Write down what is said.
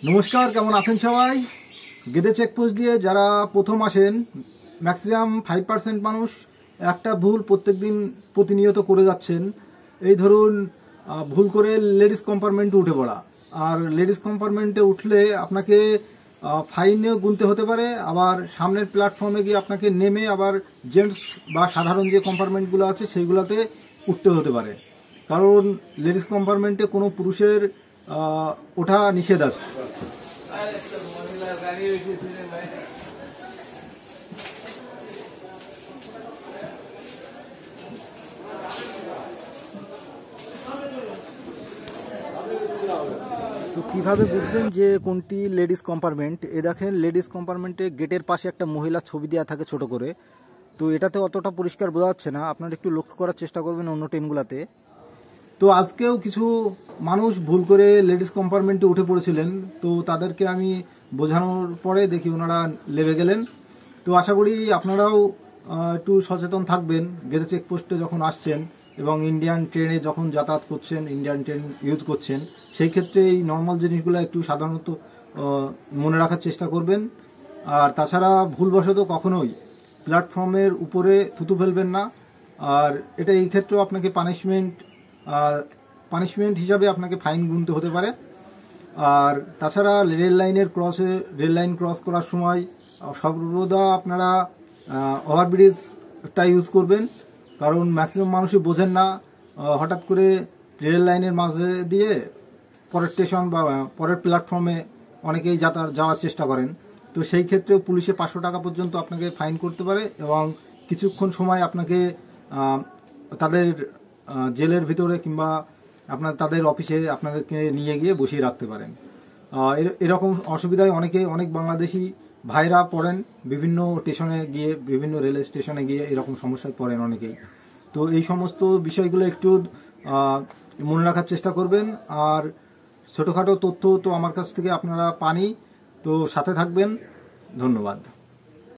নমস্কার, কেমন আছেন সবাই? গেদে চেকপোস্ট দিয়ে যারা প্রথম আসেন, ম্যাক্সিমাম 5% মানুষ একটা ভুল প্রত্যেকদিন প্রতিনিয়ত করে যাচ্ছেন। এই ধরুন, ভুল করে লেডিস কম্পার্টমেন্টে উঠে পড়া। আর লেডিস কম্পার্টমেন্টে উঠলে আপনাকে ফাইনেও গুনতে হতে পারে, আবার সামনের প্ল্যাটফর্মে গিয়ে আপনাকে নেমে আবার জেন্টস বা সাধারণ যে কম্পার্টমেন্টগুলো আছে সেইগুলোতে উঠতে হতে পারে, কারণ লেডিস কম্পার্টমেন্টে কোনো পুরুষের ওঠা নিষেধ আছে। তো কিভাবে বুঝবেন যে কোনটি লেডিস কম্পার্টমেন্ট? এ দেখেন, লেডিস কম্পার্টমেন্টে গেটের পাশে একটা মহিলার ছবি দেওয়া থাকে ছোট করে। তো এটাতে অতটা পরিষ্কার বোঝা যাচ্ছে না, আপনারা একটু লক্ষ্য করার চেষ্টা করবেন অন্য ট্রেনগুলোতে। তো আজকেও কিছু মানুষ ভুল করে লেডিস কম্পার্টমেন্টে উঠে পড়েছিলেন, তো তাদেরকে আমি বোঝানোর পরে দেখি ওনারা লেবে গেলেন। তো আশা করি আপনারাও একটু সচেতন থাকবেন গেটে চেকপোস্টে যখন আসছেন এবং ইন্ডিয়ান ট্রেনে যখন যাতায়াত করছেন, ইন্ডিয়ান ট্রেন ইউজ করছেন, সেই ক্ষেত্রে এই নর্মাল জিনিসগুলো একটু সাধারণত মনে রাখার চেষ্টা করবেন। আর তাছাড়া ভুলবশত কখনোই প্ল্যাটফর্মের উপরে থুতু ফেলবেন না। আর এটা এই ক্ষেত্রেও আপনাকে পানিশমেন্ট হিসাবে আপনাকে ফাইন গুনতে হতে পারে। আর তাছাড়া রেল লাইন ক্রস করার সময় সর্বদা আপনারা ওভারব্রিজটা ইউজ করবেন, কারণ ম্যাক্সিমাম মানুষই বোঝেন না। হঠাৎ করে রেল লাইনের মাঝে দিয়ে পরের স্টেশন বা পরের প্ল্যাটফর্মে অনেকেই যাওয়ার চেষ্টা করেন। তো সেই ক্ষেত্রেও পুলিশে 500 টাকা পর্যন্ত আপনাকে ফাইন করতে পারে এবং কিছুক্ষণ সময় আপনাকে তাদের জেলের ভিতরে কিংবা তাদের অফিসে আপনাদেরকে নিয়ে গিয়ে বসিয়ে রাখতে পারেন। এরকম অসুবিধায় অনেক বাংলাদেশি ভাইরা পড়েন, বিভিন্ন রেল স্টেশনে গিয়ে এরকম সমস্যায় পড়েন অনেকেই। তো এই সমস্ত বিষয়গুলো একটু মনে রাখার চেষ্টা করবেন। আর ছোটোখাটো তথ্য তো আমার কাছ থেকে আপনারা পানি, তো সাথে থাকবেন। ধন্যবাদ।